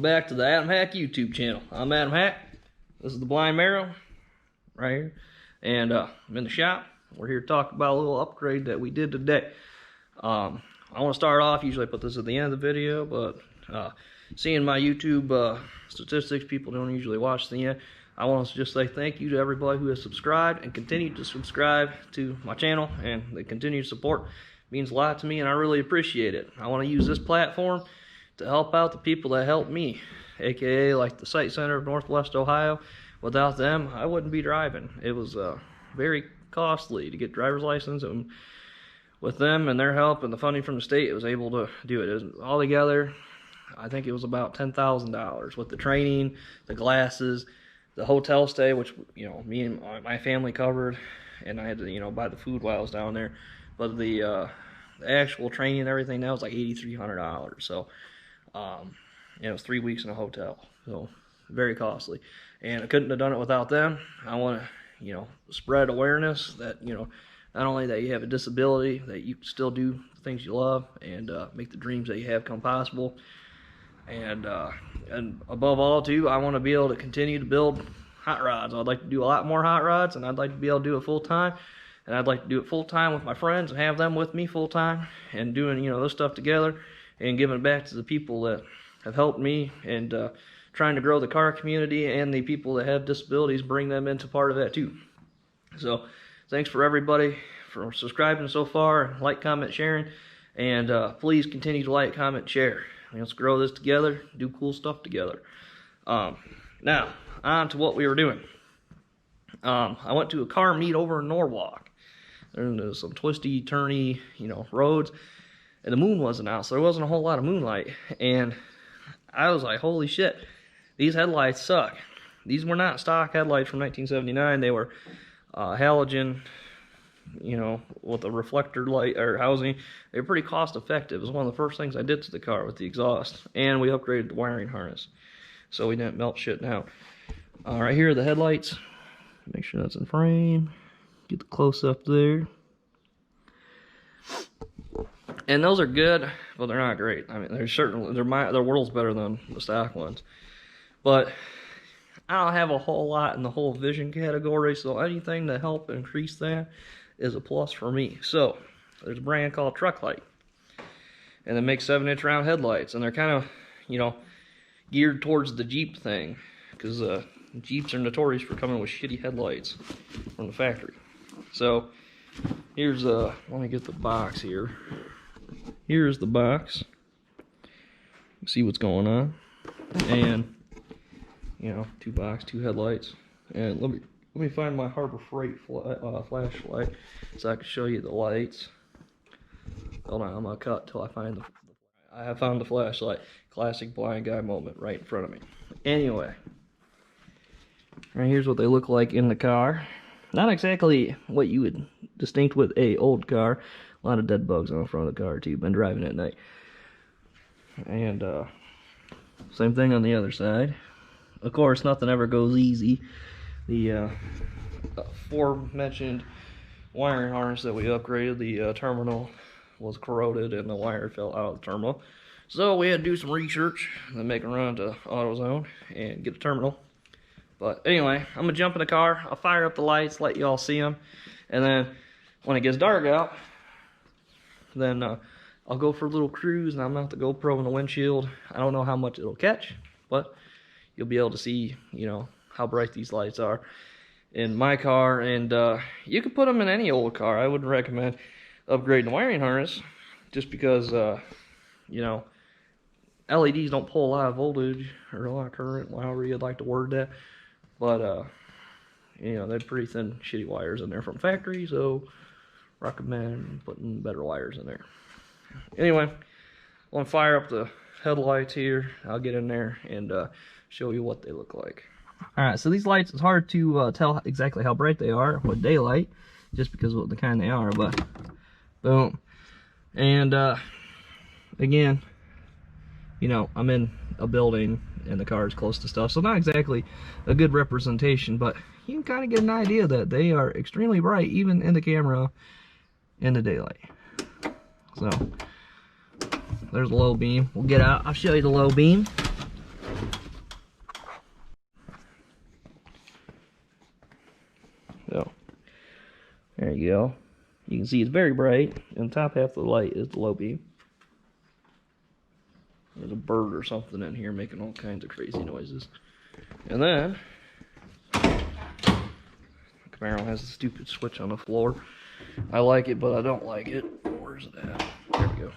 back to the Adam Hack YouTube channel. I'm Adam Hack. This is the blind marrow right here, and I'm in the shop. We're here to talk about a little upgrade that we did today. I want to start off, usually I put this at the end of the video, but seeing my YouTube statistics, people don't usually watch the end. I want to just say thank you to everybody who has subscribed and continued to subscribe to my channel, and the continued support means a lot to me, and I really appreciate it. I want to use this platform to help out the people that helped me, aka like the Sight Center of Northwest Ohio. Without them, I wouldn't be driving. It was very costly to get driver's license, and with them and their help and the funding from the state, it was able to do it. It was all together, I think it was about $10,000 with the training, the glasses, the hotel stay, which, you know, me and my family covered, and I had to, you know, buy the food while I was down there. But the actual training and everything now is like $8,300. So, it was 3 weeks in a hotel, so very costly. And I couldn't have done it without them. I want to, you know, spread awareness that, you know, not only that you have a disability, that you can still do the things you love and make the dreams that you have come possible. And above all, too, I want to be able to continue to build hot rods. I'd like to do a lot more hot rods, and I'd like to be able to do it full time. And I'd like to do it full time with my friends and have them with me full time and doing, you know, this stuff together and giving back to the people that have helped me, and trying to grow the car community and the people that have disabilities, bring them into part of that too. So thanks for everybody for subscribing so far, like, comment, sharing, and please continue to like, comment, share. Let's grow this together, do cool stuff together. Now, on to what we were doing. I went to a car meet over in Norwalk. There's some twisty, turny, you know, roads, and the moon wasn't out, so there wasn't a whole lot of moonlight. And I was like, holy shit, these headlights suck. These were not stock headlights from 1979. They were halogen, you know, with a reflector light or housing. They were pretty cost effective. It was one of the first things I did to the car with the exhaust, and we upgraded the wiring harness so we didn't melt shit down. Right here are the headlights. Make sure that's in frame. Get the close up there. And those are good, but they're not great. I mean, they're worlds better than the stock ones. But I don't have a whole lot in the whole vision category, so anything to help increase that is a plus for me. So there's a brand called Truck Light, and they make 7-inch round headlights, and they're kind of, you know, geared towards the Jeep thing, because Jeeps are notorious for coming with shitty headlights from the factory. So here's let me get the box here. Here's the box. See what's going on, and you know, two headlights. And let me find my Harbor Freight flashlight so I can show you the lights. Hold on, I'm gonna cut till I find I have found the flashlight. Classic blind guy moment right in front of me. Anyway, right here's what they look like in the car. Not exactly what you would distinct with a old car. A lot of dead bugs on the front of the car too. Been driving at night. And same thing on the other side. Of course, nothing ever goes easy. The aforementioned wiring harness that we upgraded, the terminal was corroded and the wire fell out of the terminal. So we had to do some research and make a run to AutoZone and get a terminal. But anyway, I'm gonna jump in the car. I'll fire up the lights, let you all see them, and then when it gets dark out, then I'll go for a little cruise, and I'm gonna have the GoPro in the windshield. I don't know how much it'll catch, but you'll be able to see, you know, how bright these lights are in my car. And you can put them in any old car. I wouldn't recommend upgrading the wiring harness, just because, you know, LEDs don't pull a lot of voltage or a lot of current, however you'd like to word that. But you know, they're pretty thin, shitty wires in there from factory, so recommend putting better wires in there. Anyway, I'm gonna fire up the headlights here. I'll get in there and show you what they look like. Alright, so these lights, it's hard to tell exactly how bright they are with daylight, just because of the kind they are, but boom. And again, you know, I'm in a building and the car is close to stuff, so not exactly a good representation, but you can kind of get an idea that they are extremely bright, even in the camera in the daylight. So there's a low beam. We'll get out, I'll show you the low beam. So there you go. You can see it's very bright, and the top half of the light is the low beam. There's a bird or something in here making all kinds of crazy noises. And then the Camaro has a stupid switch on the floor. I like it, but I don't like it. Where's it at? There we go.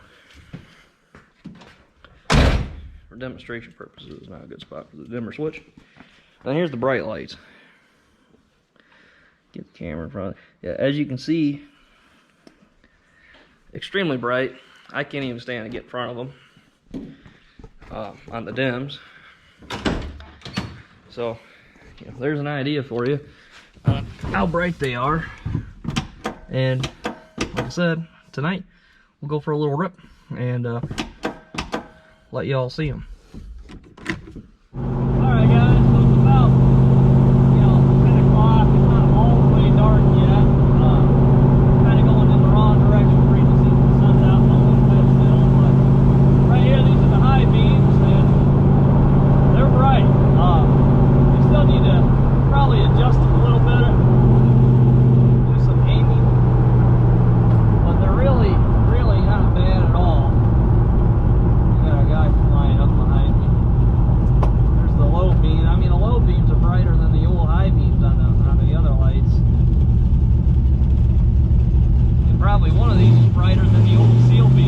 For demonstration purposes, it's not a good spot for the dimmer switch. Then here's the bright lights. Get the camera in front. Yeah, as you can see, extremely bright. I can't even stand to get in front of them on the dims. So, you know, there's an idea for you how bright they are. And like I said, tonight we'll go for a little rip and let y'all see them. Alright guys, so it's about 10 o'clock. It's not all the way dark yet. Kind of going in the wrong direction for you to see the sun's out a little bit still. But right here, these are the high beams, and they're bright. You still need to probably adjust them a little bit. Do some aiming. But they're really not bad at all. We got a guy flying up behind me. There's the low beam. I mean, the low beams are brighter than the old high beams on the other lights. And probably one of these is brighter than the old seal beam.